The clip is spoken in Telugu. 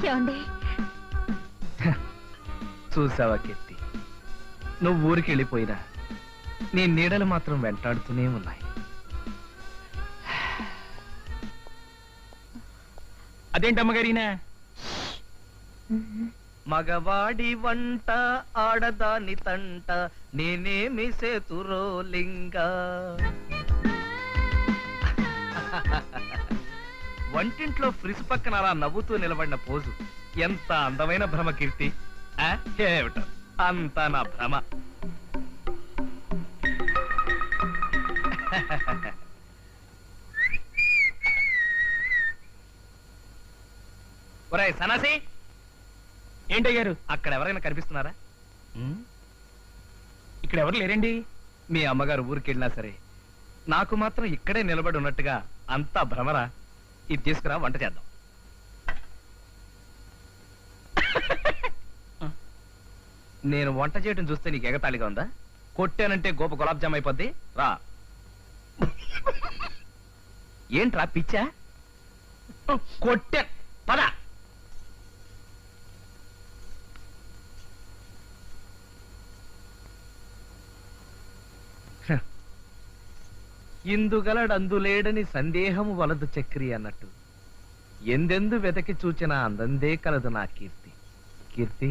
ఏమండి చూసావా కీర్తి, నువ్వు ఊరికి వెళ్ళిపోయినా నీ నీడలు మాత్రం వెంటాడుతూనే ఉన్నాయి. అదేంటమ్మగారినా? మగవాడి వంట ఆడదాని తంట నేనేమి సేతురోలింగా. వంటింట్లో ఫ్రిజ్ పక్కన అలా నవ్వుతూ నిలబడిన పోజు ఎంత అందమైన భ్రమ కీర్తి. ఏమిటో అంతా నా భ్రమ. ఒరేయ్ సన్నాసి, ఏంటయ్యారు? అక్కడ ఎవరైనా కనిపిస్తున్నారా? ఇక్కడ ఎవరు లేరండి. మీ అమ్మగారు ఊరికెళ్ళినా సరే నాకు మాత్రం ఇక్కడే నిలబడి ఉన్నట్టుగా అంతా భ్రమరా. ఇది తీసుకురా, వంట చేద్దాం. నేను వంట చేయడం చూస్తే నీకు ఎగతాళిగా ఉందా? కొట్టానంటే గోప గులాబ్ జామ్ అయిపోద్ది. రా. ఏంట్రా పిచ్చా? కొట్టా పద. ఇందుగలడందులేడని సందేహము వలదు చక్రి అన్నట్టు ఎందెందు వెతకి చూచిన అందందే కలదు నా కీర్తి. కీర్తి